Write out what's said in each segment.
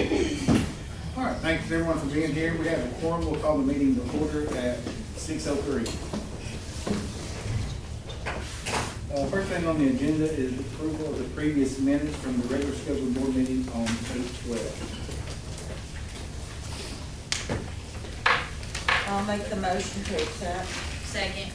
All right, thanks everyone for being here. We have a quorum. We'll call the meeting to order at 6:03. First thing on the agenda is approval of the previous minutes from the regular scheduled board meeting on 8/12. I'll make the motion to accept. Second.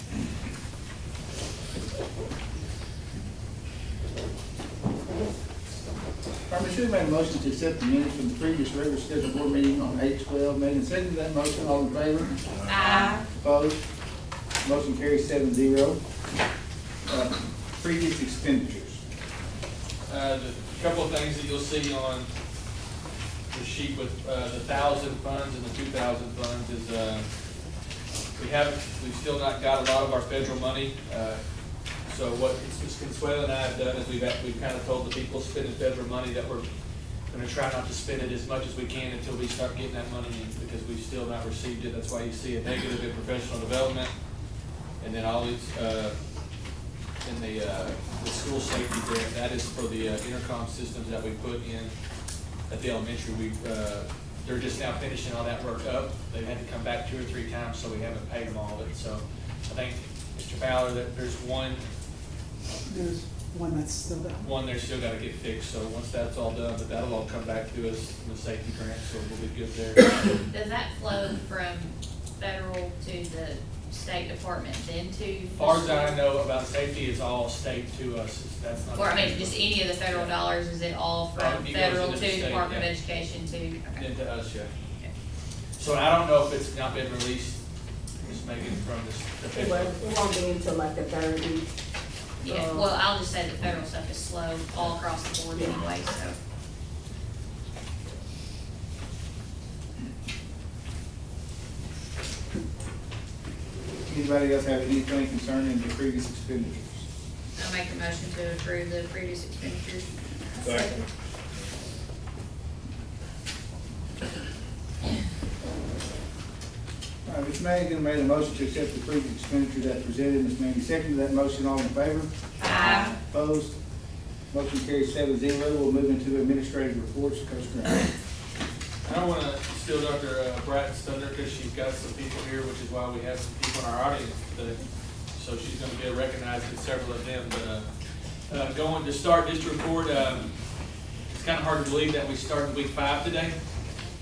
Probably should have made a motion to accept the minutes from the previous regular scheduled board meeting on 8/12. Made and seconded that motion. All in favor? Aye. Opposed? Motion carries 7-0. Previous expenditures. The couple of things that you'll see on the sheet with the 1,000 funds and the 2,000 funds is we've still not got a lot of our federal money. So what Consuelo and I have done is we've kind of told the people spending federal money that we're going to try not to spend it as much as we can until we start getting that money in, because we've still not received it. That's why you see a negative in professional development, and then always in the school safety grant. That is for the intercom systems that we put in at the elementary. They're just now finishing all that work up. They've had to come back 2 or 3 times, so we haven't paid them all of it. So I think, Mr. Fowler, that there's one There's one that's still down. they're still got to get fixed. So once that's all done, but that'll all come back to us in the safety grant, so we'll be good there. Does that flow from federal to the state department then to? As far as I know about safety, it's all state to us. That's not. Or I mean, just any of the federal dollars, is it all from It goes federal into to the state, Department of yeah. Education to? Okay. Then to us, yeah. Okay. So I don't know if it's not been released, just maybe from the Well, federal. it won't be until like the 3rd week. Yeah, well, I'll just say the federal stuff is slow all across the board anyway, so. Anybody else have anything concerning the previous expenditures? I'll make a motion to approve the previous expenditures. Second. All right, Ms. Madigan made a motion to accept the previous expenditure that's presented. Ms. Manning seconded that motion. All in favor? Aye. Opposed? Motion carries 7-0. We'll move into administrative reports. Coach Grant. I don't want to steal Dr. Bratton's thunder because she's got some people here, which is why we have some people in our audience today. So she's going to be recognized in several of them. But going to start this report, it's kind of hard to believe that we started week 5 today.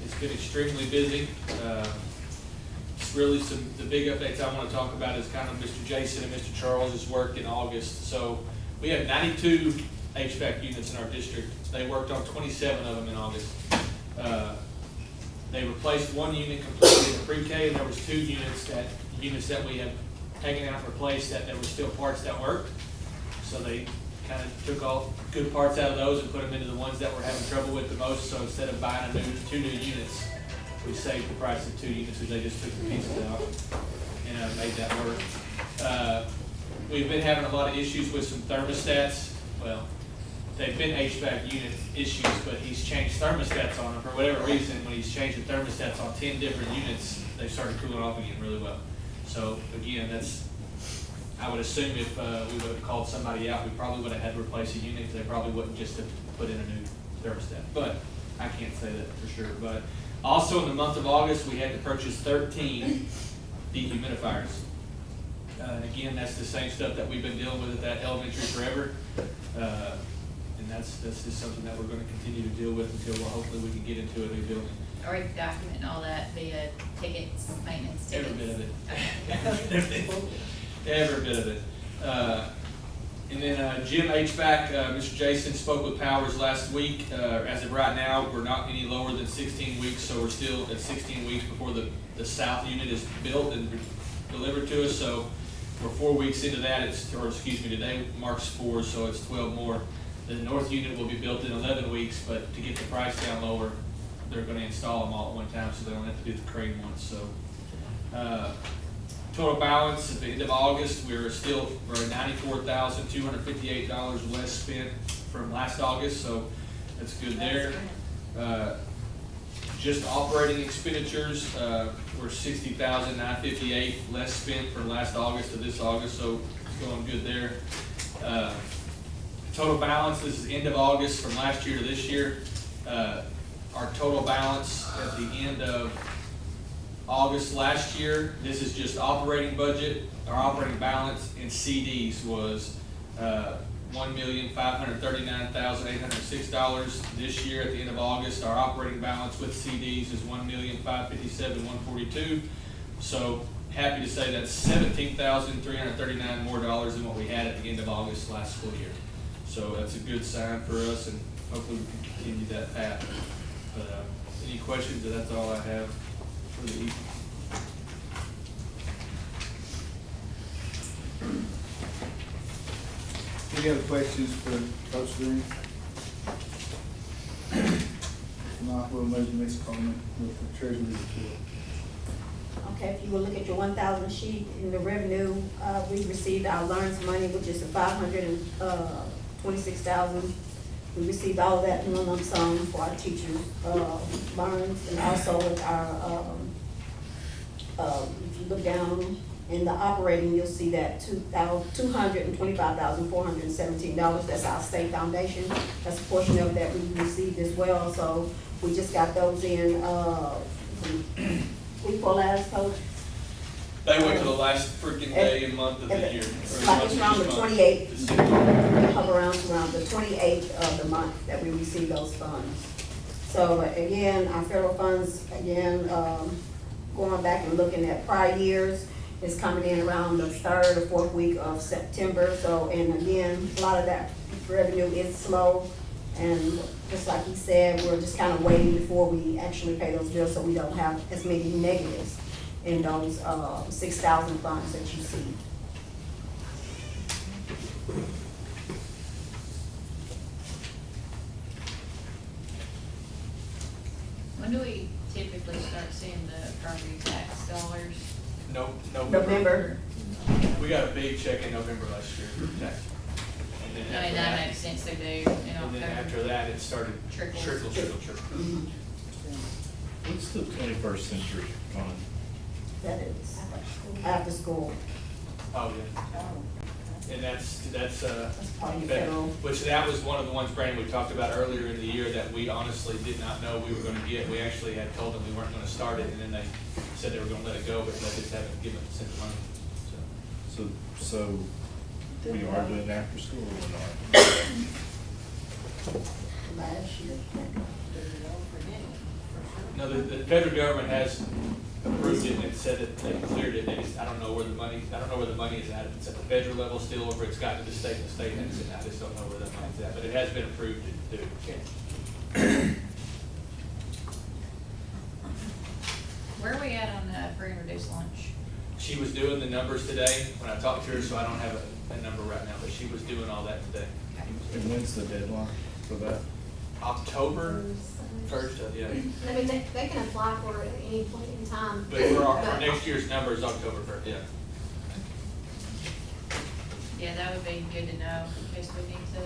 It's been extremely busy. Really the big updates I want to talk about is kind of Mr. Jason and Mr. Charles's work in August. So we have 92 HVAC units in our district. They worked on 27 of them in August. They replaced 1 unit completely in pre-K, and there was 2 units that we had taken out and replaced that there were still parts that worked. So they kind of took all good parts out of those and put them into the ones that were having trouble with the most. So instead of buying 2 new units, we saved the price of 2 units, because they just took the pieces out and made that work. We've been having a lot of issues with some thermostats. Well, they've been HVAC unit issues, but he's changed thermostats on them for whatever reason. When he's changed the thermostats on 10 different units, they started cooling off again really well. So again, I would assume if we would have called somebody out, we probably would have had to replace a unit, because they probably wouldn't just have put in a new thermostat. But I can't say that for sure. But also in the month of August, we had to purchase 13 dehumidifiers. And again, that's the same stuff that we've been dealing with at that elementary forever. And that's just something that we're going to continue to deal with until hopefully we can get into a new building. Are we documenting all that via tickets, maintenance tickets? Every bit of it. Okay. Every bit of it. And then Jim HVAC, Mr. Jason spoke with Powers last week. As of right now, we're not any lower than 16 weeks, so we're still at 16 weeks before the south unit is built and delivered to us. So we're 4 weeks into that. Today marks 4, so it's 12 more. The north unit will be built in 11 weeks, but to get the price down lower, they're going to install them all at one time, so they don't have to do the crane ones. So total balance at the end of August, we're at $94,258 less spent from last August, so that's good there. Just operating expenditures, we're $60,958 less spent from last August to this August, so it's going good there. Total balance, this is end of August from last year to this year. our total balance at the end of August last year, this is just operating budget, our operating balance in CDs was, $1,539,806. This year, at the end of August, our operating balance with CDs is $1,557,142. So happy to say that's $17,339 more dollars than what we had at the end of August last school year. So that's a good sign for us, and hopefully we can continue that path. But any questions? That's all I have for the evening. Any other questions for Coach Green? If not, we'll move to Ms. Coleman with the treasurer's report. Okay, if you will look at your 1,000 sheet in the revenue, we received our LEARNS money, which is the 526,000. We received all of that in one lump sum for our teachers, LEARNS, and also with our, if you look down in the operating, you'll see that $225,417. That's our state foundation. That's a portion of that we received as well. So we just got those in, week for last, Coach? They went to the last freaking day and month of the year. It's around the 28th, hover around the 28th of the month that we receive those funds. So again, our federal funds, again, going back and looking at prior years, is coming in around the 3rd or 4th week of September. So, and again, a lot of that revenue is slow. And just like he said, we're just kind of waiting before we actually pay those bills so we don't have as many negatives in those 6,000 funds that you see. When do we typically start seeing the property tax dollars? November. We got a big check in November last year for tax. And then I mean, after that that, makes sense to do in and then October. after that, it started Trickles. trickle. Mhm. What's the 21st century fund? That is after school. Oh, yeah. And that's, part of your federal. which that was one of the ones, Brandon, we talked about earlier in the year that we honestly did not know we were gonna get. We actually had told them we weren't gonna start it, and then they said they were gonna let it go, but they just haven't sent the money, so. So we are doing after school or not? Last year. No, the federal government has approved it and said that they cleared it. They just, I don't know where the money is at. If it's at the federal level still, or if it's gotten to the state and the state has it. I just don't know where that money's at, but it has been approved to do. Where are we at on free and reduced lunch? She was doing the numbers today when I talked to her, so I don't have a number right now, but she was doing all that today. And when's the deadline for that? October 1st, yeah. I mean, they can apply for it at any point in time. But for our next year's numbers, October 1st, yeah. Yeah, that would be good to know in case we need to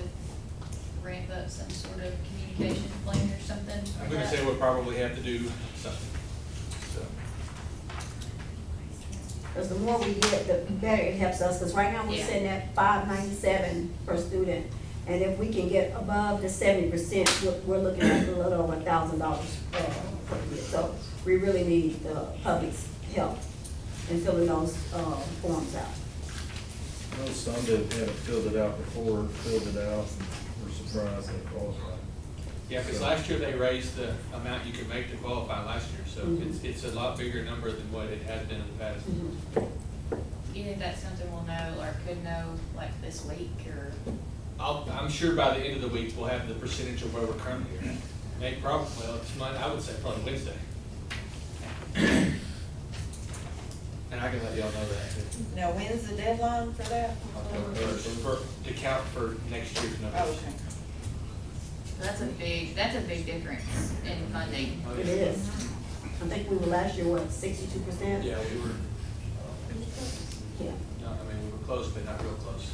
ramp up some sort of communication plan or something. I'm gonna say we'll probably have to do something, so. Because the more we get, the better it helps us, because right now we're Yeah. sitting at $597 per student. And if we can get above the 70%, we're looking at a little over $1,000 per year. So we really need the public's help in filling those forms out. Well, some that haven't filled it out before, filled it out, and were surprised they qualified. Yeah, because last year they raised the amount you could make to qualify last year, so it's a lot bigger number than what it has been in the past. Mhm. Do you think that's something we'll know or could know like this week or? I'm sure by the end of the week, we'll have the percentage of where we're currently at. Maybe probably, well, it's Monday, I would say probably Wednesday. And I can let y'all know that too. Now, when's the deadline for that? To count for next year's numbers. Oh, okay. That's a big difference in funding. Oh, It yeah. is. I think we were last year, what, 62%? Yeah, we were, Yeah. no, I mean, we were close, but not real close.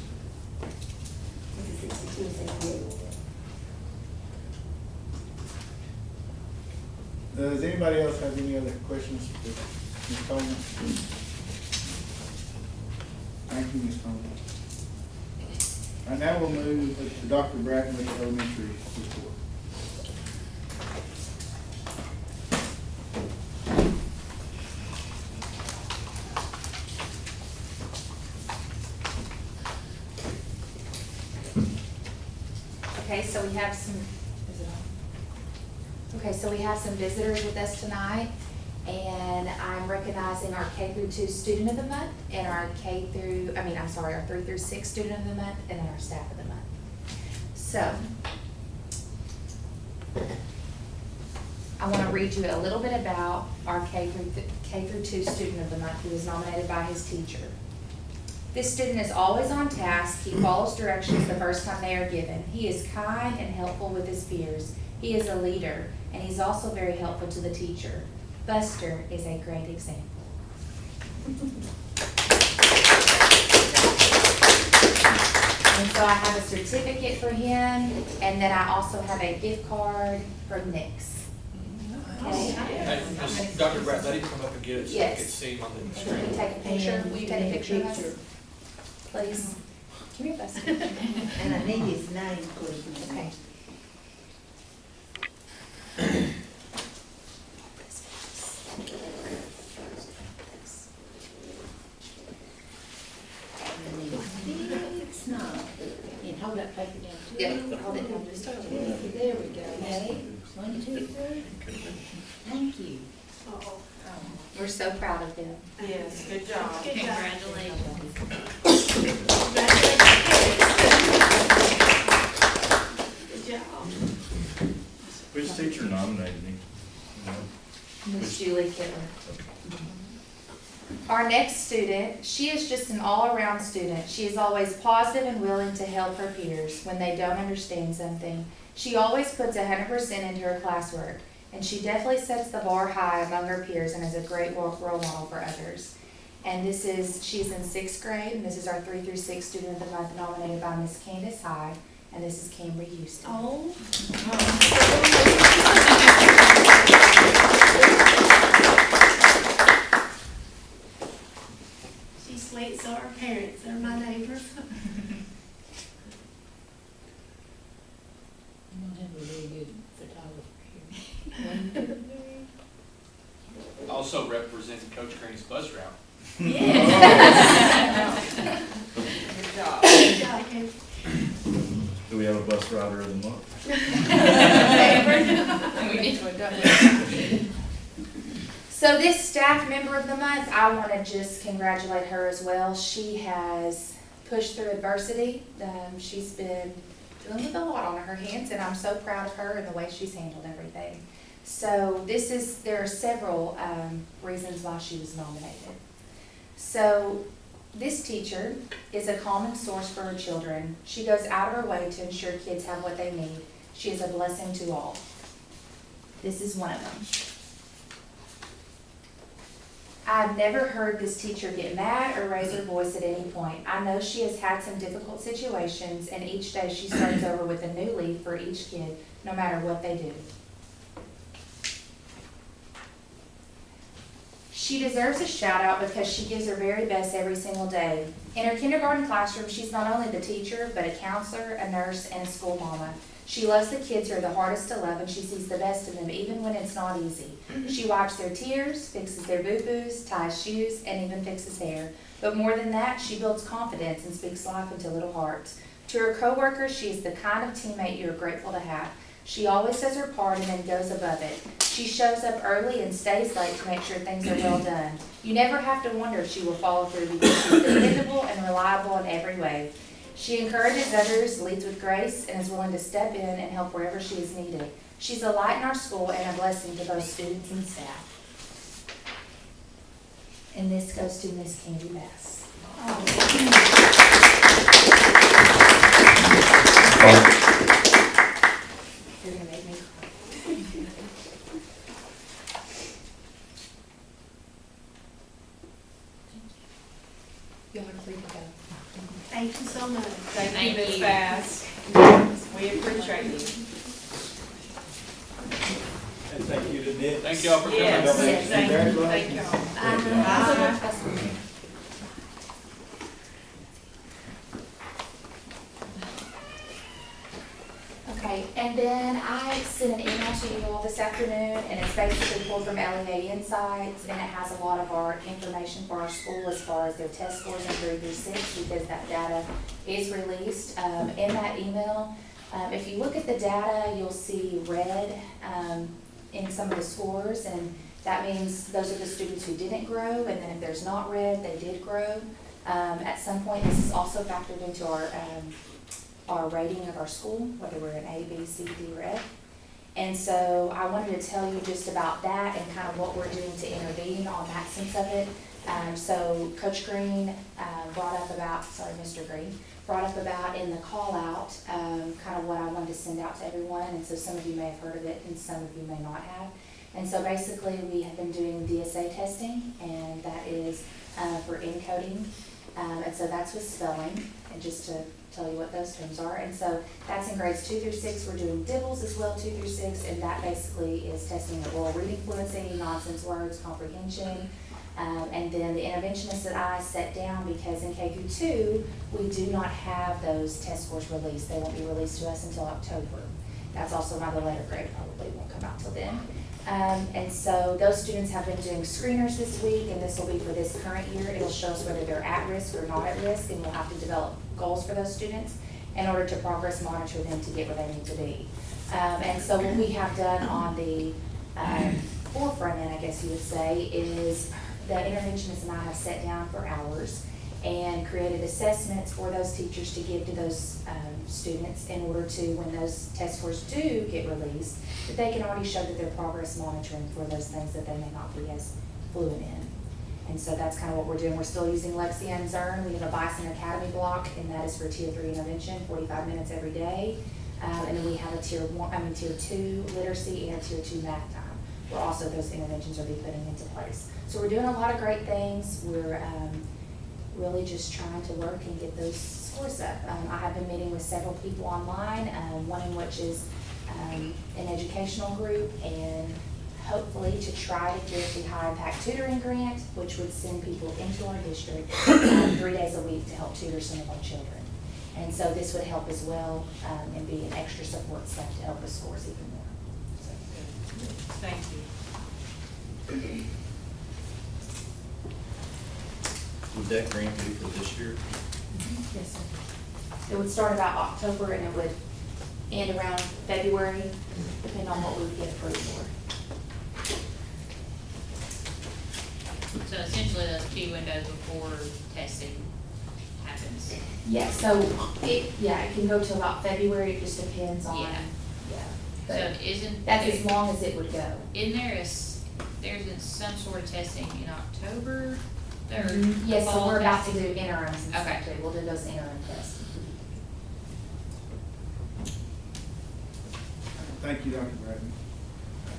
62, 68. Does anybody else have any other questions for Ms. Coleman? Thank you, Ms. Coleman. All right, now we'll move to Dr. Bratton with the elementary report. Okay, so we have some, is it on? Okay, so we have some visitors with us tonight, and I'm recognizing our K through 2 student of the month, and our our 3 through 6 student of the month, and then our staff of the month. So, I want to read you a little bit about our K through 2 student of the month who was nominated by his teacher. This student is always on task. He follows directions the first time they are given. He is kind and helpful with his peers. He is a leader, and he's also very helpful to the teacher. Buster is a great example. And so I have a certificate for him, and then I also have a gift card from Nick's. Okay? Hey, Dr. Brett, let him come up and get it so we Yes. can see him on the And screen. will you take a picture? Will you take a picture of us? Please. Come here, Buster. And I need his name, please. Okay. It's not. And hold that paper down. Yeah, hold it down just a little bit. There we go. Ready? 1, 2, 3. Thank you. We're so proud of them. Yes, good job. Congratulations. Good job. Which teacher nominated him? You know? Miss Julie Kittler. Our next student, she is just an all-around student. She is always positive and willing to help her peers when they don't understand something. She always puts 100% into her classwork, and she definitely sets the bar high among her peers and is a great role model for others. And she's in 6th grade, and this is our 3 through 6 student of the month nominated by Miss Candace Hyde, and this is Cambry Houston. Oh. She's sweet, so are her parents, they're my neighbors. You don't have a really good photographer here. 1, 2, 3. Also representing Coach Crane's bus route. Good job. Good job, Kate. Do we have a bus rider of the month? So this staff member of the month, I want to just congratulate her as well. She has pushed through adversity. She's been dealing with a lot on her hands, and I'm so proud of her and the way she's handled everything. So there are several reasons why she was nominated. So this teacher is a common source for her children. She goes out of her way to ensure kids have what they need. She is a blessing to all. This is one of them. I've never heard this teacher get mad or raise her voice at any point. I know she has had some difficult situations, and each day she starts over with a new leaf for each kid, no matter what they do. She deserves a shout out because she gives her very best every single day. In her kindergarten classroom, she's not only the teacher, but a counselor, a nurse, and a school mama. She loves the kids who are the hardest to love, and she sees the best in them, even when it's not easy. She wipes their tears, fixes their boo-boos, ties shoes, and even fixes hair. But more than that, she builds confidence and speaks life into little hearts. To her coworkers, she is the kind of teammate you're grateful to have. She always does her part and then goes above it. She shows up early and stays late to make sure things are well done. You never have to wonder if she will follow through because she's dependable and reliable in every way. She encourages others, leads with grace, and is willing to step in and help wherever she is needed. She's a light in our school and a blessing to both students and staff. And this goes to Miss Candy Bass. You're gonna make me cry. Y'all are free to go. Thank you so much. Thank you, Ms. Bass. We appreciate you. And thank you to Nick. Thank y'all for coming. Yes, thank Very you, much. thank y'all. Okay, and then I sent an email to you all this afternoon, and it's basically pulled from LEA Insights, and it has a lot of our information for our school as far as their test scores in 3 through 6, because that data is released. In that email, If you look at the data, you'll see red in some of the scores, and that means those are the students who didn't grow, and then if there's not red, they did grow. At some point, this is also factored into our rating of our school, whether we're an A, B, C, D, or F. And so I wanted to tell you just about that and kind of what we're doing to intervene on that sense of it. So Coach Green brought up about, Mr. Green, brought up about in the call out, kind of what I wanted to send out to everyone. And so some of you may have heard of it and some of you may not have. And so basically we have been doing DSA testing, and that is for encoding. And so that's with spelling, and just to tell you what those terms are. And so that's in grades 2 through 6. We're doing DIBELS as well, 2 through 6, and that basically is testing the oral reading fluency, nonsense words, comprehension. And then the interventionist that I set down, because in K through 2, we do not have those test scores released. They won't be released to us until October. That's also why the letter grade probably won't come out till then. And so those students have been doing screeners this week, and this will be for this current year. It'll show us whether they're at risk or not at risk, and we'll have to develop goals for those students in order to progress monitor them to get where they need to be. And so what we have done on the forefront end, I guess you would say, is the interventionist and I have sat down for hours and created assessments for those teachers to give to those students in order to, when those test scores do get released, that they can already show that they're progress monitoring for those things that they may not be as fluent in. And so that's kind of what we're doing. We're still using Lexia and Zern. We have a Bison Academy block, and that is for Tier 3 intervention, 45 minutes every day. And then we have a Tier 2 literacy and a Tier 2 math time, where also those interventions will be putting into place. So we're doing a lot of great things. We're really just trying to work and get those scores up. I have been meeting with several people online, one in which is an educational group, and hopefully to try to get the high impact tutoring grant, which would send people into our district 3 days a week to help tutor some of our children. And so this would help as well, and be an extra support staff to help us scores even more. So. Thank you. Would that grant be for this year? Yes, sir. It would start about October and it would end around February, depending on what we would get approved for. So essentially those 2 windows before testing happens. Yeah, so it can go to about February, it just depends on, Yeah. So But isn't. that's as long as it would go. In there's been some sort of testing in October? Or Yes, so fall we're about to testing? do interims and Okay. stuff too. We'll do those interim tests. Thank you, Dr. Bratton.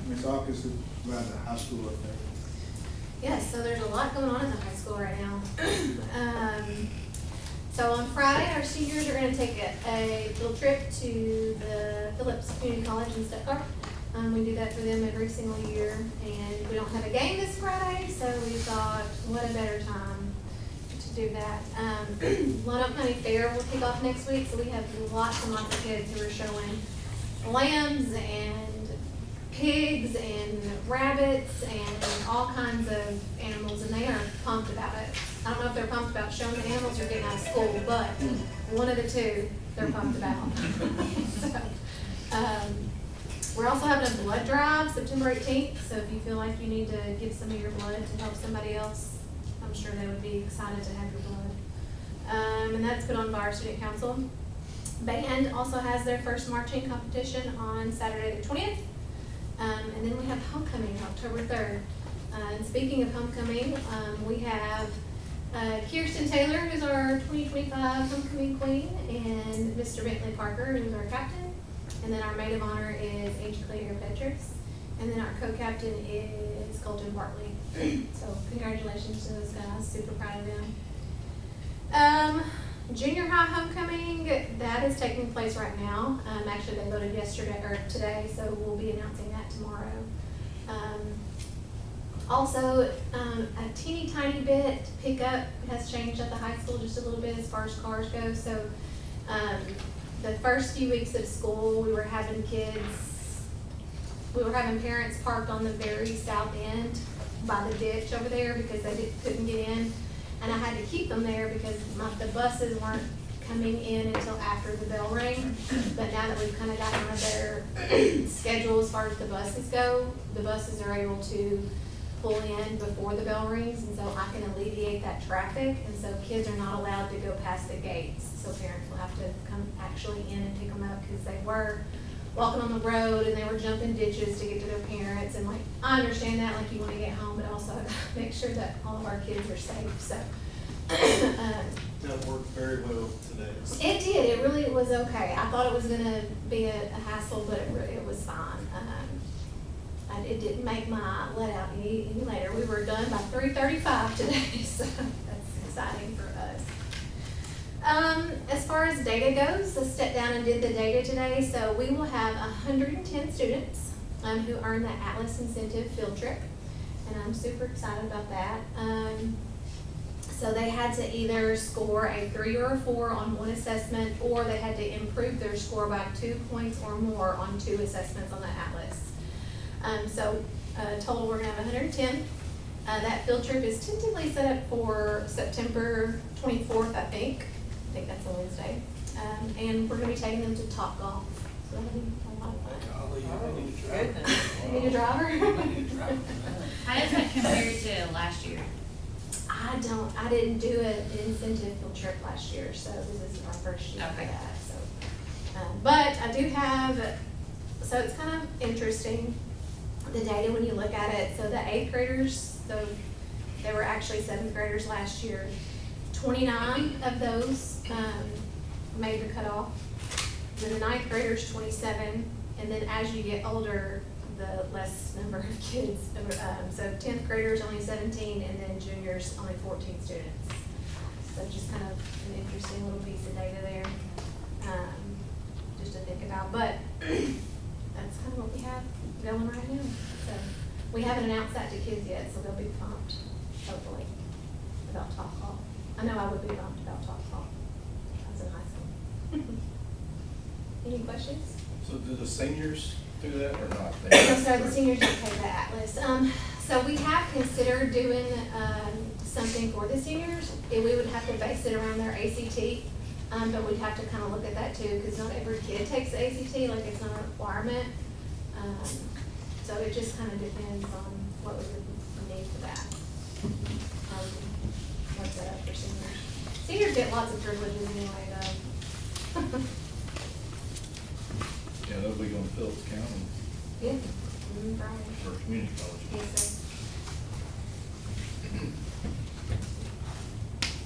Ms. Alkis is around the high school up there. Yes, so there's a lot going on in the high school right now. So on Friday, our seniors are gonna take a field trip to the Phillips Community College in Stuttgart. We do that for them every single year, and we don't have a game this Friday, so we thought, what a better time to do that. Lonoke County Fair will kick off next week, so we have lots and lots of kids who are showing lambs and pigs and rabbits and all kinds of animals, and they are pumped about it. I don't know if they're pumped about showing the animals or getting out of school, but one of the two they're pumped about. We're also having a blood drive September 18th, so if you feel like you need to give some of your blood to help somebody else, I'm sure they would be excited to have your blood. And that's put on by our student council. Band also has their first marching competition on Saturday the 20th. And then we have homecoming October 3rd. And speaking of homecoming, we have Kirsten Taylor, who's our 2025 homecoming queen, and Mr. Bentley Parker, who's our captain. And then our maid of honor is H. Clear Petrus. And then our co-captain is Colton Bartley. So congratulations to those guys, super proud of them. Junior high homecoming, that is taking place right now. Actually, they voted yesterday or today, so we'll be announcing that tomorrow. Also, a teeny tiny bit pickup has changed at the high school just a little bit as far as cars go. So the first few weeks of school, we were having parents parked on the very south end by the ditch over there because they couldn't get in. And I had to keep them there because the buses weren't coming in until after the bell rang. But now that we've kind of gotten on their schedule as far as the buses go, the buses are able to pull in before the bell rings, and so I can alleviate that traffic, and so kids are not allowed to go past the gates. So parents will have to come actually in and pick them up, because they were walking on the road and they were jumping ditches to get to their parents, and like, I understand that, like, you wanna get home, but also I gotta make sure that all of our kids are safe, so. That worked very well today. It did, it really was okay. I thought it was gonna be a hassle, but it was fine. It didn't make my let out any later. We were done by 3:35 today, so that's exciting for us. As far as data goes, I stepped down and did the data today, so we will have 110 students who earn the Atlas Incentive Field Trip, and I'm super excited about that. So they had to either score a 3 or a 4 on one assessment, or they had to improve their score by 2 points or more on 2 assessments on the Atlas. Total we're gonna have 110. That field trip is tentatively set up for September 24th, I think. I think that's a Wednesday. And we're gonna be taking them to Top Golf. So that'll be a lot of fun. Golly, I need to try. Goodness. You need a driver? How does that compare to last year? I didn't do an incentive field trip last year, so this is our first year for Okay. that, so. But I do have, so it's kind of interesting, the data when you look at it. So the 8th graders, so there were actually 7th graders last year. 29 of those, made the cutoff. Then the 9th graders, 27, and then as you get older, the less number of kids. So 10th graders, only 17, and then juniors, only 14 students. So just kind of an interesting little piece of data there, just to think about. But that's kind of what we have going right now. So we haven't announced that to kids yet, so they'll be pumped, hopefully, about Top Golf. I know I would be pumped about Top Golf. That's in high school. Any questions? So do the seniors do that or not? No, sir, the seniors don't take the Atlas. So we have considered doing, something for the seniors. We would have to base it around their ACT, but we'd have to kind of look at that too, because not every kid takes the ACT, like it's not a requirement. So it just kind of depends on what we would need for that. What's that up for seniors? Seniors get lots of privileges anyway, though. Yeah, they'll be going to Phillips County Yeah. Right. for community college. Yes, sir.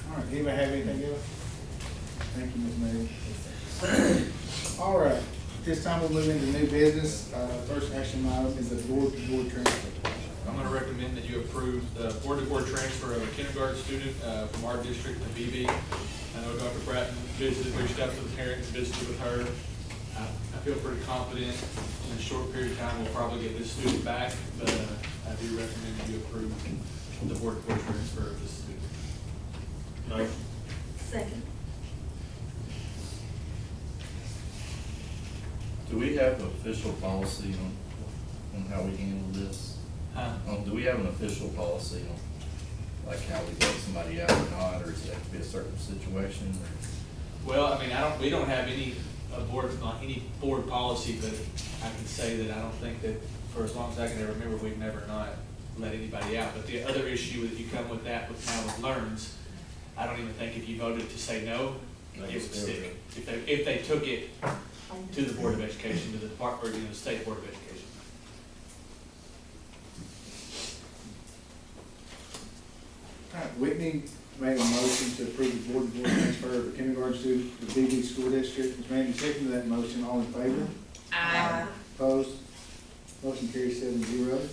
All right, anybody have anything else? Thank you, Ms. Mary. Yes, sir. All right, this time we'll move into new business. First action item is the board-to-board transfer. I'm gonna recommend that you approve the board-to-board transfer of a kindergarten student, from our district to BB. I know Dr. Bratton reached out to the parents, visited with her. I feel pretty confident in a short period of time, we'll probably get this student back, but, I do recommend that you approve the board-to-board transfer of this student. Second. Do we have an official policy on how we handle this? Do we have an official policy on, like, how we let somebody out or not, or does it have to be a certain situation? Well, I mean, we don't have any board policy, but I can say that I don't think that, for as long as I can ever remember, we've never not let anybody out. But the other issue that you come with that with LEARNs, I don't even think if you voted to say no, it would stick. If they took it to the Board of Education, to the department, or, the State Board of Education. All right, Whitney made a motion to approve the board-to-board transfer of a kindergarten student to the BB School District. Ms. Manning seconded that motion. All in favor? Aye. Opposed? Motion carries 7-0.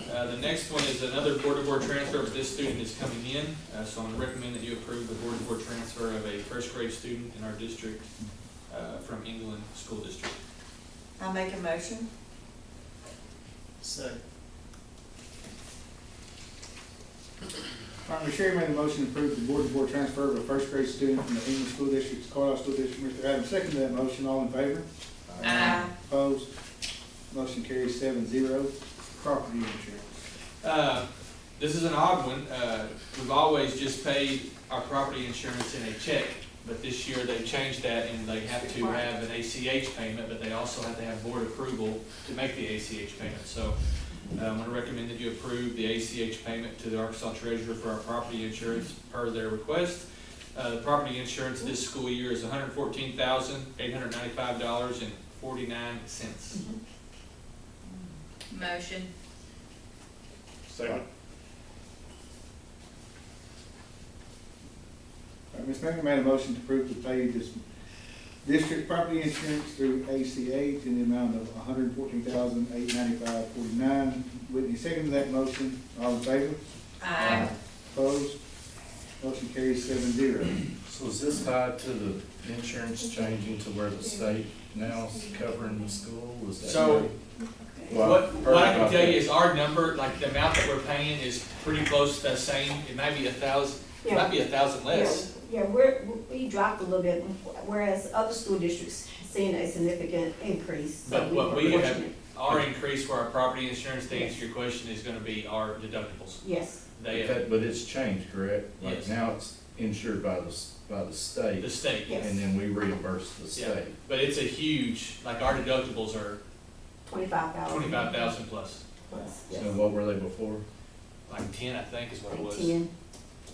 The next one is another board-to-board transfer, but this student is coming in, so I'm gonna recommend that you approve the board-to-board transfer of a first grade student in our district, from England School District. I'll make a motion. Second. All right, Ms. Sherry made a motion to approve the board-to-board transfer of a first grade student from the English School District to Carlisle School District. Mr. Adams seconded that motion. All in favor? Aye. Opposed? Motion carries 7-0. Property insurance. This is an odd one. We've always just paid our property insurance in a check But this year they changed that and they have to have an ACH payment, but they also have to have board approval to make the ACH payment. So I'm gonna recommend that you approve the ACH payment to the Arkansas Treasurer for our property insurance per their request. The property insurance this school year is $114,895.49. Motion. Second. Ms. Mayor made a motion to approve to pay this district property insurance through ACH in the amount of $114,895.49. Whitney seconded that motion. All in favor? Aye. Opposed? Motion carries 7-0. So is this tied to the insurance changing to where the state now is covering the school? Is that So, right? Well, What I've I heard can about tell you that. is our number, like the amount that we're paying is pretty close to the same. It might be 1,000, it might be 1,000 less. Yeah, we dropped a little bit, whereas other school districts seen a significant increase. So But what we were have, fortunate. our increase for our property insurance, to answer your question, is gonna be our deductibles. Yes, They, But it's changed, correct? Like Yes. now it's insured by the state, the state, Yes. and then we reimburse the yeah. state. But it's a huge, like our deductibles are 25,000. 25,000 plus. Plus, So yes. what were they before? Like 10, I think is what it was. 10.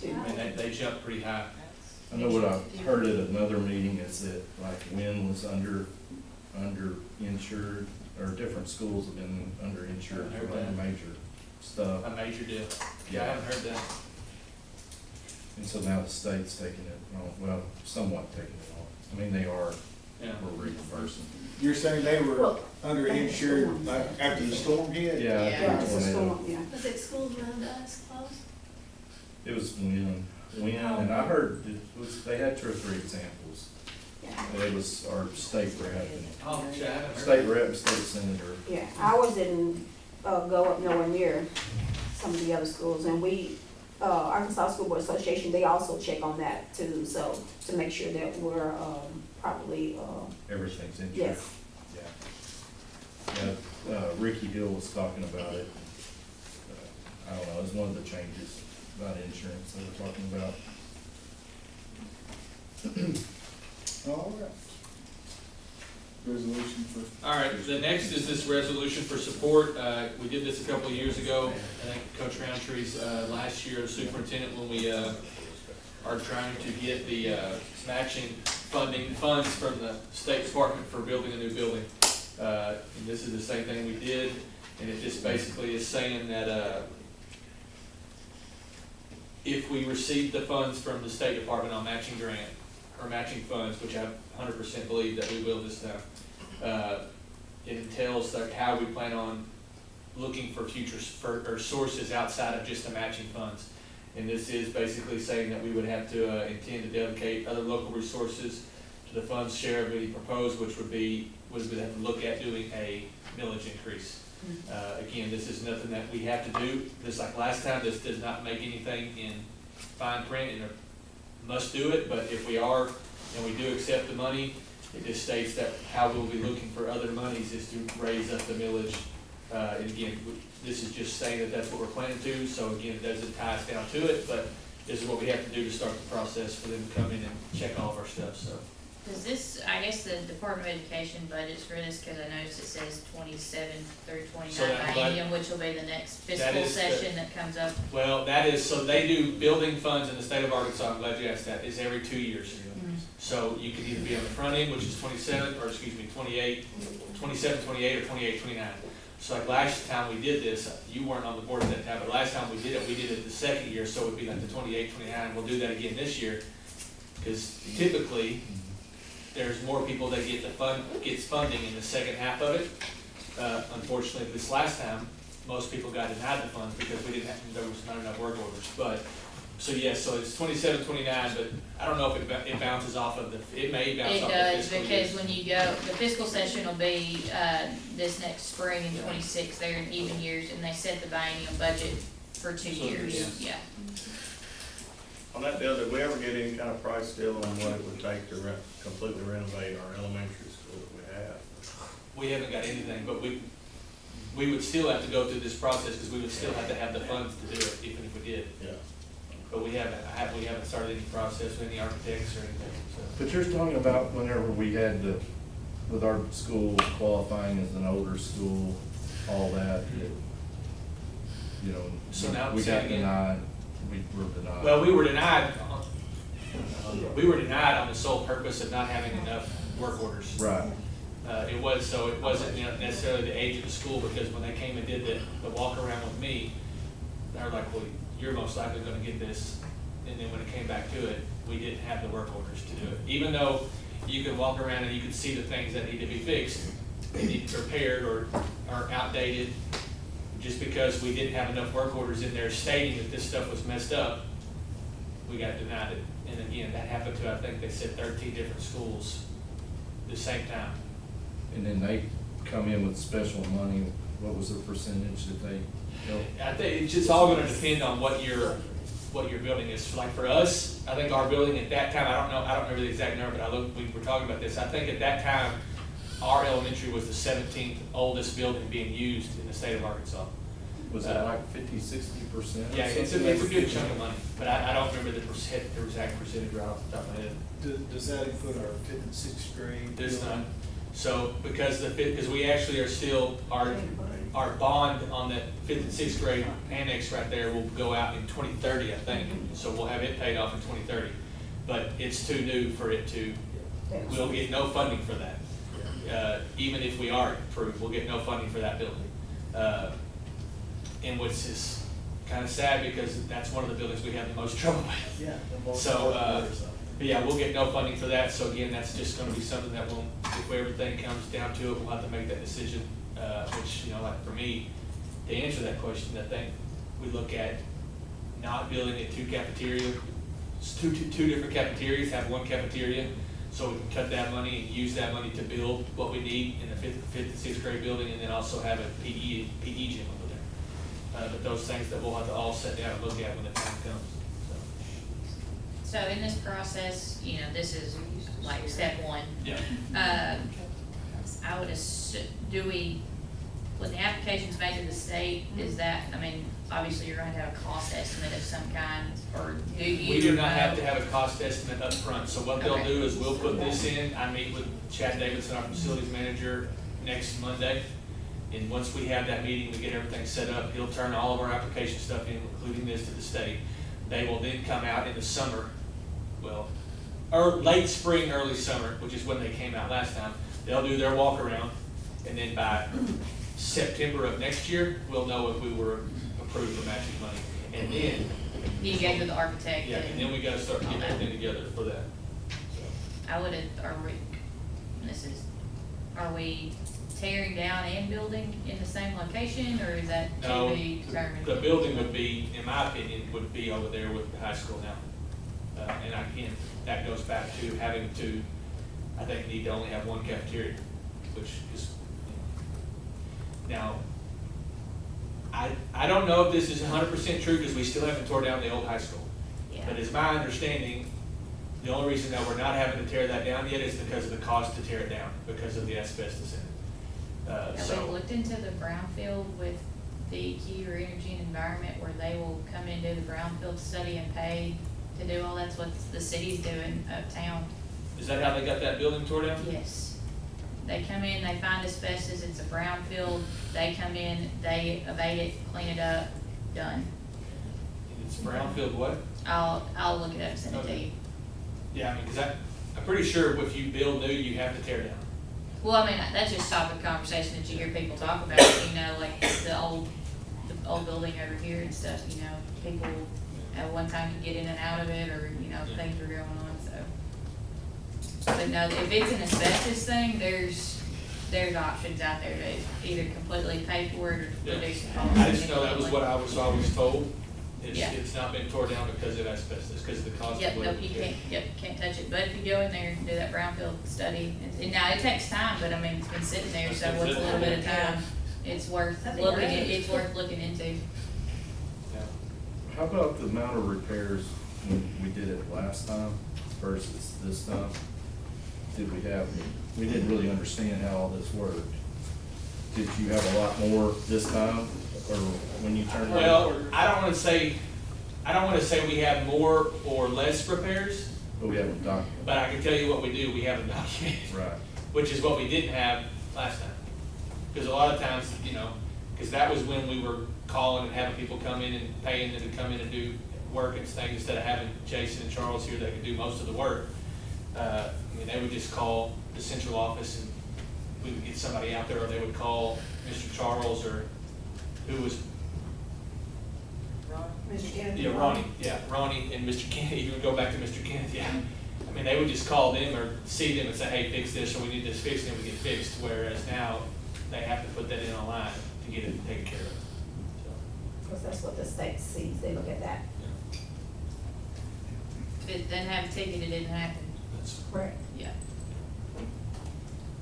And they jumped pretty high. I know what I've heard at another meeting is that like Wynn was under insured, or different schools have been under insured for like major stuff. A major deal. Yeah, I haven't heard that. And so now the state's taking it on, well, somewhat taking it on. I mean, they are, Yeah. we're reimbursing. You're saying they were Well, underinsured like after the storm hit? Yeah. Yeah. Yeah, it's a tornado. storm, yeah. Was it schools around us close? It was Wynn, and I heard it was, they had 2 or 3 examples. Yeah. It was our state rep, Oh, shit, I haven't heard state that. rep, state senator. Yeah, ours didn't, go up nowhere near some of the other schools, and Arkansas School Board Association, they also check on that too, so, to make sure that we're, properly, Everything's insured. yes. Yeah. Ricky Hill was talking about it. I don't know, it's one of the changes about insurance they were talking about. All right. Resolution for. All right, the next is this resolution for support. We did this a couple of years ago. I think Coach Roundtree's, last year, the superintendent, when we, are trying to get the, matching funds from the State Department for building a new building. And this is the same thing we did, and it just basically is saying that, if we receive the funds from the State Department on matching grant, or matching funds, which I 100% believe that we will this time, it entails like how we plan on looking for or sources outside of just the matching funds. And this is basically saying that we would have to, intend to dedicate other local resources to the fund's share of any proposed, which would be, we'd have to look at doing a millage increase. Again, this is nothing that we have to do, just like last time, this does not make anything in fine print and must do it, but if we are, and we do accept the money, it just states that how we'll be looking for other monies is to raise up the millage. And again, this is just saying that that's what we're planning to, so again, it doesn't tie us down to it, but this is what we have to do to start the process for them to come in and check all of our stuff, so. Does this, I guess the Department of Education budgets for this, cause I noticed it says 27 through So 29 that biennium, which will be the next fiscal is the- session that comes up. Well, that is, so they do building funds in the state of Arkansas, I'm glad you asked that, is every 2 years. So you can either be on the front end, which is 27, or excuse me, 28, 27, 28, or 28, 29. So like last time we did this, you weren't on the board at that time, but last time we did it the second year, so it would be like the 28, 29. We'll do that again this year, because typically, there's more people that gets funding in the second half of it. Unfortunately, this last time, most people got denied the funds because there was not enough work orders. But, so yes, so it's 27, 29, but I don't know if it bounces off of it may bounce It off the does, fiscal because years. when you go, the fiscal session will be, this next spring in 26, they're in even years, and they set the biennial budget for 2 years, yeah. On that deal, did we ever get any kind of price deal on what it would take to completely renovate our elementary school that we have? We haven't got anything, but we would still have to go through this process, because we would still have to have the funds to do it, even if we did. Yeah. but we haven't started any process with any architects or anything, so. But you're talking about whenever we had to, with our school qualifying as an older school, all that, you know, So now we say got again. denied, we were denied. Well, we were denied on the sole purpose of not having enough work orders. Right. It wasn't necessarily the age of the school, because when they came and did the walk around with me, they were like, well, you're most likely gonna get this. And then when it came back to it, we didn't have the work orders to do it. Even though you could walk around and you could see the things that need to be fixed, they need repaired or are outdated, just because we didn't have enough work orders in there stating that this stuff was messed up, we got denied it. And again, that happened to, I think they said 13 different schools at the same time. And then they come in with special money, what was the percentage that they helped? I think it's just all gonna depend on what your building is. Like for us, I think our building at that time, I don't remember the exact number, but we were talking about this. I think at that time, our elementary was the 17th oldest building being used in the state of Arkansas. Was it like 50-60%? Yeah, it's a good chunk of money, but I don't remember the exact percentage right off the top of my head. Does that include our fifth and sixth grade? There's none. So, because we actually are still, our bond on the 5th and 6th grade annex right there will go out in 2030, I think. So we'll have it paid off in 2030. But it's too new for it to, we'll get no funding for that. Even if we are approved, we'll get no funding for that building. And which is kind of sad, because that's one of the buildings we have the most trouble with. Yeah. the most So, important. but yeah, we'll get no funding for that, so again, that's just gonna be something that we'll, if everything comes down to it, we'll have to make that decision, which, you know, like for me, to answer that question, I think we look at not building at two different cafeterias, have one cafeteria, so we can cut that money and use that money to build what we need in the fifth and sixth grade building, and then also have a PE gym over there. But those things that we'll have to all sit down and look at when the time comes, so. So in this process, you know, this is like step one. Yeah. I would assume, when the application's made to the state, is that, I mean, obviously you're going to have a cost estimate of some kind, or do you? We do not have to have a cost estimate up front. So what they'll Okay. do is we'll put this in, I meet with Chad Davidson, our facilities manager, next Monday. And once we have that meeting, we get everything set up, he'll turn all of our application stuff in, including this, to the state. They will then come out in the summer, or late spring, early summer, which is when they came out last time. They'll do their walk around, and then by September of next year, we'll know if we were approved for matching money. And then, You go to the architect. yeah, and then we gotta start getting everything together for that. So. Are we tearing down and building in the same location, or is that No, to be determined? the building would be, in my opinion, would be over there with the high school now. And again, that goes back to having to, I think, need to only have one cafeteria, which is, now, I don't know if this is 100% true, because we still haven't tore down the old high school. Yeah. But it's my understanding, the only reason that we're not having to tear that down yet is because of the cost to tear it down, because of the asbestos in it. Have we looked into the brownfield with DEQ or Energy and Environment, where they will come in, do the brownfield study and pay to do all that's what the city's doing uptown? Is that how they got that building tore down? Yes. They come in, they find asbestos, it's a brownfield, they come in, they abate it, clean it up, done. It's brownfield what? I'll look it up and send it to Okay. you. Yeah, I mean, because I'm pretty sure if you build new, you have to tear down. Well, I mean, that's just topic conversation that you hear people talk about, you know, like the old building over here and stuff, you know, people at one time could get in and out of it, or, you know, Yeah. things were going on, so. But no, if it's an asbestos thing, there's options out there to either completely pay for it or Yeah. reduce the cost. I just know that was what I was always told. Yeah. It's not been torn down because of asbestos, because of the cost of Yep, labor. nope, you can't touch it, but if you go in there and do that brownfield study, and now it takes time, but I mean, it's been sitting there, so It's what's a been little bit of sitting time, it's worth That'd be looking, great. it's worth looking into. Yeah. How about the amount of repairs when we did it last time versus this time? We didn't really understand how all this worked. Did you have a lot more this time, or when you turned it? Well, I don't wanna say, I don't wanna say we have more or less repairs, But we haven't documented. but I can tell you what we do, we haven't documented, Right. which is what we didn't have last time. Because a lot of times, you know, because that was when we were calling and having people come in and paying them to come in and do work and things, instead of having Jason and Charles here that could do most of the work. I mean, they would just call the central office and we would get somebody out there, or they would call Mr. Charles or who was, Mr. Kennedy? yeah, Ronnie and Mr. Kennedy, you would go back to Mr. Kennedy, yeah. I mean, they would just call them or see them and say, hey, fix this, or we need this fixed, and it would get fixed, whereas now they have to put that in online to get it taken care of. Because that's what the state sees, they look at that. So, If it didn't have a ticket, it didn't happen. that's, Correct. Yeah.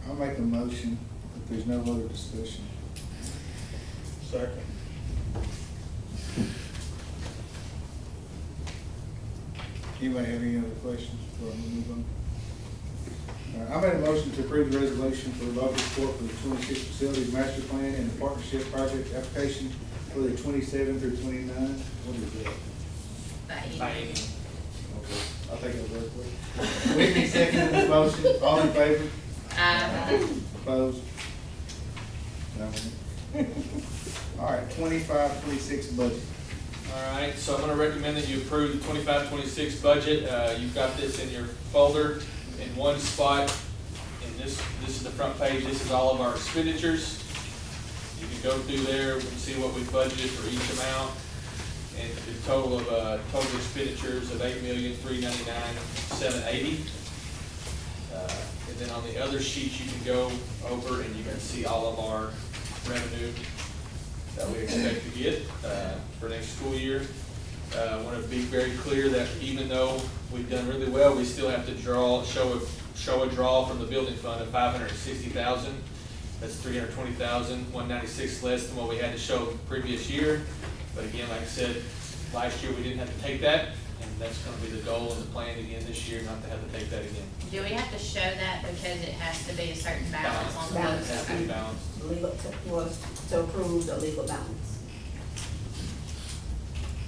I'll make a motion if there's no other discussion. Second. Anybody have any other questions before we move on? I made a motion to approve the resolution for the local support for the 26 facilities master plan and the partnership project application for the 27 through 29. What is that? By by any, Okay, I'll take it real quick. Whitney seconded this motion. All in favor? Opposed? No. All right, 25-26 budget. all right, so I'm gonna recommend that you approve the 25-26 budget. You've got this in your folder in one spot. And this is the front page. This is all of our expenditures. You can go through there and see what we budgeted for each amount. And the total of, total expenditures of $8,399,780. And then on the other sheets, you can go over and you can see all of our revenue that we expect to get, for next school year. I want to be very clear that even though we've done really well, we still have to show a draw from the building fund of $560,000. That's $320,196 less than what we had to show the previous year. But again, like I said, last year we didn't have to take that, and that's gonna be the goal and the plan again this year, not to have to take that again. Do we have to show that because it has to be a certain balance on the Balance. books? It has to be balanced. Legal, was to approve the legal balance.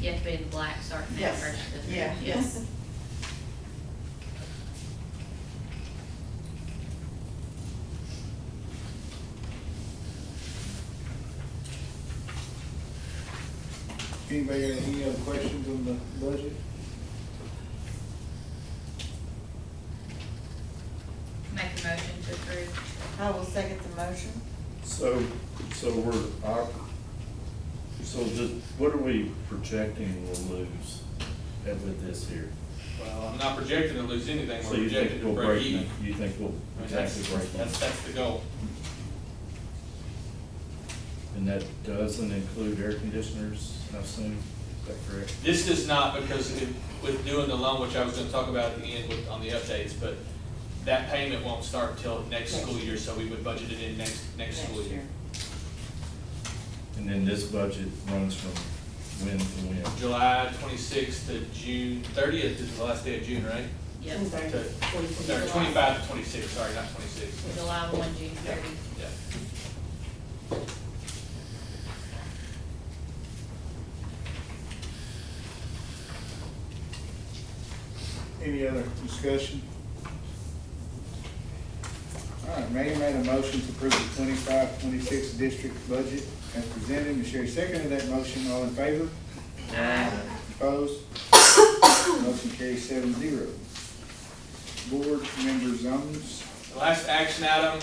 You have to be in black starting that Yes. first. doesn't it? Yeah. Yes. Anybody got any other questions on the budget? Make a motion to approve. I will second the motion. So what are we projecting we'll lose with this here? Well, I'm not projecting to lose anything, So we're you projecting think to we'll break break, even. you think we'll I mean, exactly break even? That's the goal. And that doesn't include air conditioners, I assume, is that correct? This does not, because with doing the loan, which I was gonna talk about at the end on the updates, but that payment won't start until next school year, so we would budget it in next school year. And then this budget runs from when to when? July 26th to June 30th is the last day of June, right? Yep. June 30th, Or 2025. 25 to 26, sorry, not 26. July 1, June 30. Yeah. Any other discussion? All right, Megan made a motion to approve the 25-26 district budget as presented. Ms. Sherry seconded that motion. All in favor? Opposed? Motion carries 7-0. Board member zones. The last action item,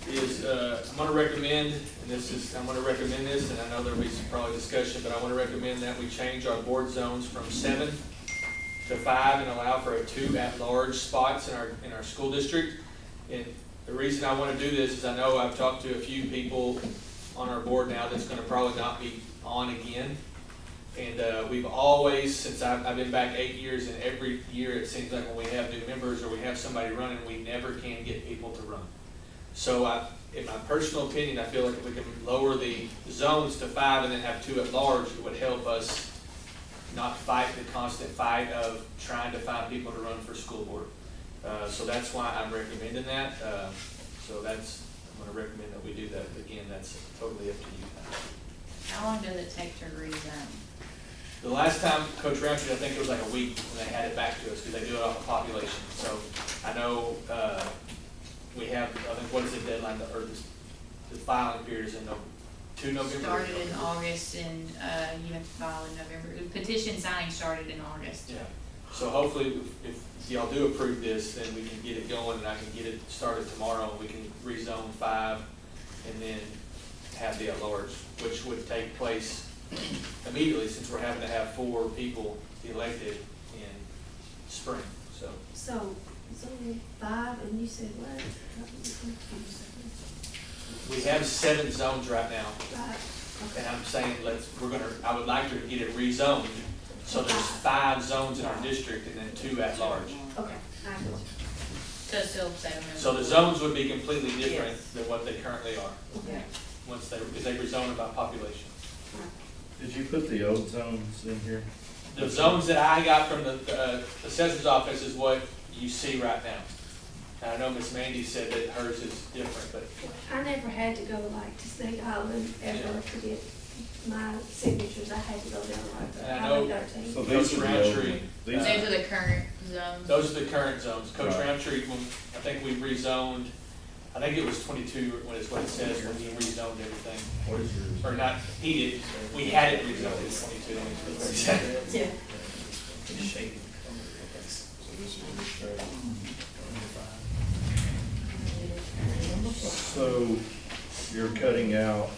is, I'm gonna recommend, I'm gonna recommend this, and I know there'll be some probably discussion, but I wanna recommend that we change our board zones from 7 to 5 and allow for 2 at-large spots in our school district. And the reason I wanna do this is I know I've talked to a few people on our board now that's gonna probably not be on again. And we've always, since I've been back 8 years, and every year it seems like when we have new members or we have somebody running, we never can get people to run. So in my personal opinion, I feel like if we can lower the zones to 5 and then have 2 at large, it would help us not fight the constant fight of trying to find people to run for school board. So that's why I'm recommending that. So I'm gonna recommend that we do that. Again, that's totally up to you. How long does it take to rezone? The last time Coach Roundtree, I think it was like a week when they had it back to us, because they do it off of population. So I know, we have, I think, what is the deadline, or the filing period is in November? Started in August and, you have to file in November. Petition signing started in August. Yeah, so hopefully if y'all do approve this, then we can get it going and I can get it started tomorrow and we can rezone 5 and then have the at-large, which would take place immediately since we're having to have 4 people elected in spring, so. So, it's only 5, and you said what? We have 7 zones right now, Right, and I'm saying I would like to get it rezoned, so there's 5 zones in our district and then 2 at large. okay, I got you. So it's still 7. So the zones would be completely different than what they currently are, Okay. once if they rezone by population. Did you put the old zones in here? The zones that I got from the assessor's office is what you see right now. And I know Miss Mandy said that hers is different, but I never had to go like to Snake Island ever to get my signatures. I had to go down like And I Highway know- 13. So Coach these are the Roundtree, old- these Those are- are the current zones. those are the current zones. Coach Right. Roundtree, I think we rezoned, I think it was 22, what is what it says when he rezoned everything. What is yours? Or not, he did, we had it rezoned as 22, let me see what it said. Yeah. So you're cutting out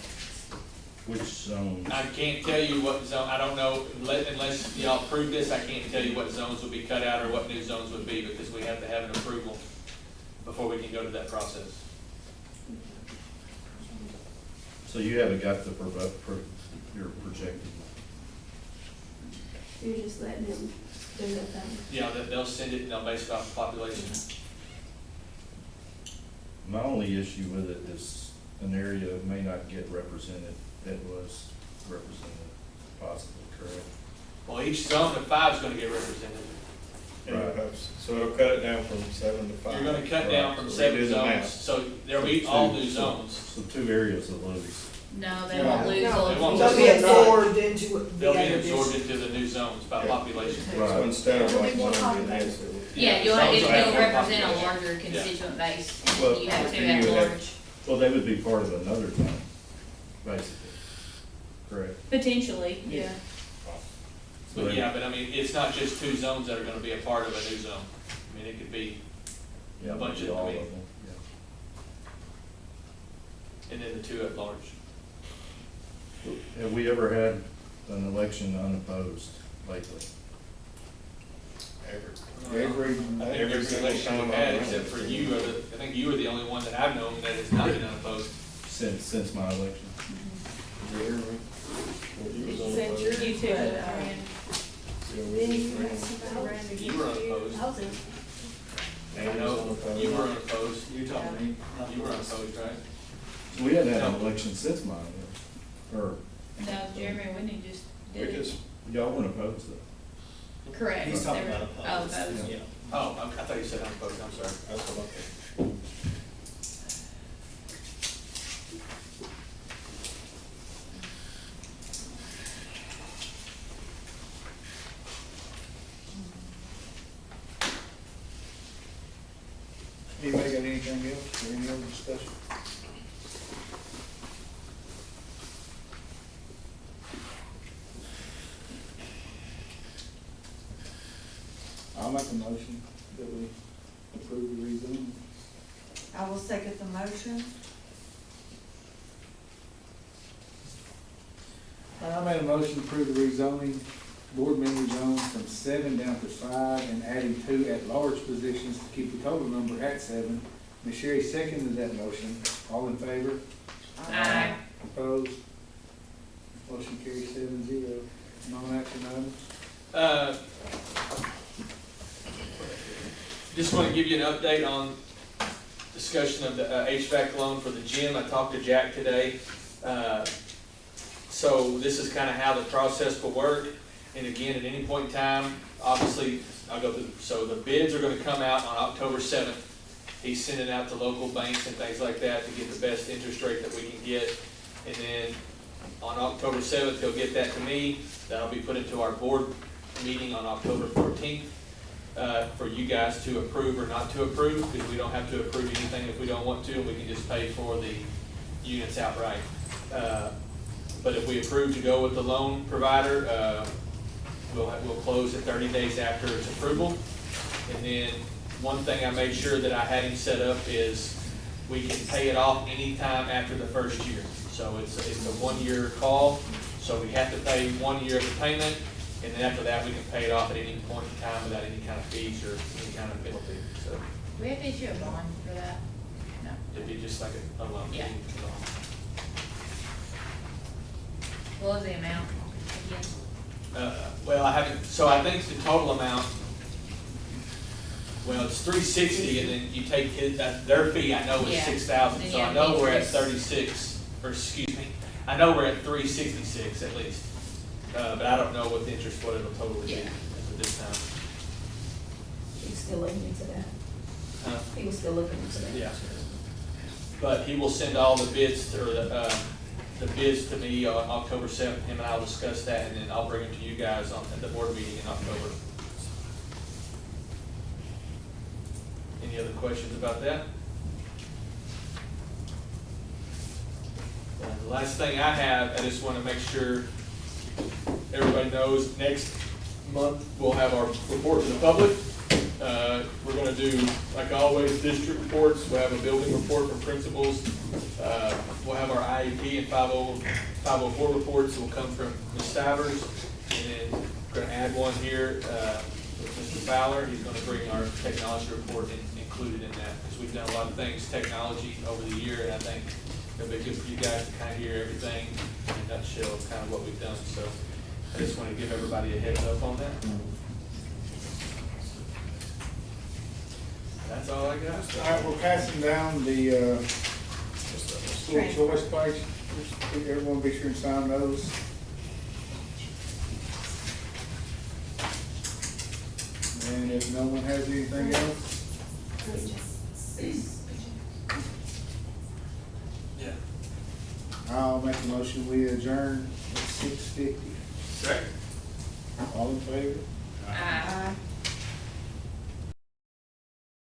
which zones? I can't tell you what zone, I don't know, unless y'all approve this, I can't tell you what zones will be cut out or what new zones would be, because we have to have an approval before we can go to that process. So you haven't got your projected. You're just letting them do their thing. Yeah, they'll send it and they'll base it off the population. My only issue with it is an area that may not get represented that was represented possibly, correct? Well, each zone of 5 is gonna get represented. So it'll cut it down from 7 to 5. You're gonna cut down from So 7 redo the map. zones, so there'll be all new zones. So 2 areas of lose. No, they won't lose. No, They won't They'll be absorbed into the They'll be other absorbed district. into the new zones by population. So instead of like one being this, Yeah, Zones will have it'll more represent a population. larger constituent base. Well, You have 2 you at would have- large. Well, they would be part of another zone, basically, correct? Potentially, yeah. So But they- yeah, but I mean, it's not just 2 zones that are gonna be a part of a new zone. I mean, it could be, Yeah, a bunch maybe of all them. them, and then the 2 at large. yeah. Have we ever had an election unopposed lately? every election we've had, except for you, I think you are the only one that I've known that has not been unopposed. Since my election? You too, Ariane. You were unopposed. I know, you were unopposed. You're talking to me? You were unopposed, right? We hadn't had an election since my election, or No, Jeremy Whitney just We did it. just, y'all weren't opposed though. Correct. He's talking They were- about Oh, opposed. opposed. Yeah. Oh, I thought you said unopposed, I'm sorry. that's what I think. Anybody got anything else, or any other discussion? I'll make a motion that we approve the rezone. I will second the motion. I made a motion to approve the rezoning, board member zones from 7 down to 5 and adding 2 at-large positions to keep the total number at 7. Ms. Sherry seconded that motion. All in favor? Aye. Opposed? Motion carries 7-0. Non-action items? Just want to give you an update on discussion of the HVAC loan for the gym. I talked to Jack today. So this is kind of how the process will work. And again, at any point in time, obviously, I'll go through, so the bids are going to come out on October 7th. He's sending out to local banks and things like that to get the best interest rate that we can get. And then on October 7th, he'll get that to me. That'll be put into our board meeting on October 14th for you guys to approve or not to approve, because we don't have to approve anything if we don't want to, and we can just pay for the units outright. But if we approve to go with the loan provider, we'll close it 30 days after its approval. And then one thing I made sure that I had him set up is we can pay it off anytime after the first year. So it's a 1-year call, so we have to pay 1 year of the payment, and then after that, we can pay it off at any point in time without any kind of fees or any kind of penalty. So Do we have to issue a bond for that? No. it'd be just like a loan. Yeah. What was the amount again? Well, I haven't, so I think the total amount, well, it's $360, and then you take their fee, I know is Yeah. $6,000, Then so you I have know we're at interest. 36, or excuse me, I know we're at 366 at least. But I don't know what the interest, what it'll totally be Yeah. at this time. He's still looking into that. Huh? He was still looking into that. Yeah. But he will send all the bids, or the bids to me on October 7th, him and I will discuss that, and then I'll bring them to you guys at the board meeting in October. Any other questions about that? The last thing I have, I just want to make sure everybody knows, next month, we'll have our report to the public. We're gonna do, like always, district reports. We'll have a building report from principals. We'll have our IEP and 504 reports that will come from Ms. Stivers. And then we're gonna add one here, with Mr. Fowler. He's gonna bring our technology report included in that, because we've done a lot of things, technology over the year, and I think it'll be good for you guys to kind of hear everything in a nutshell of kind of what we've done. So I just want to give everybody a heads up on that. That's all I got. All right, we're passing down the, school choice page. Everyone be sure and sign those. And if no one has anything else, Yeah. I'll make a motion, we adjourn at 6:50. Second. All in favor? Aye.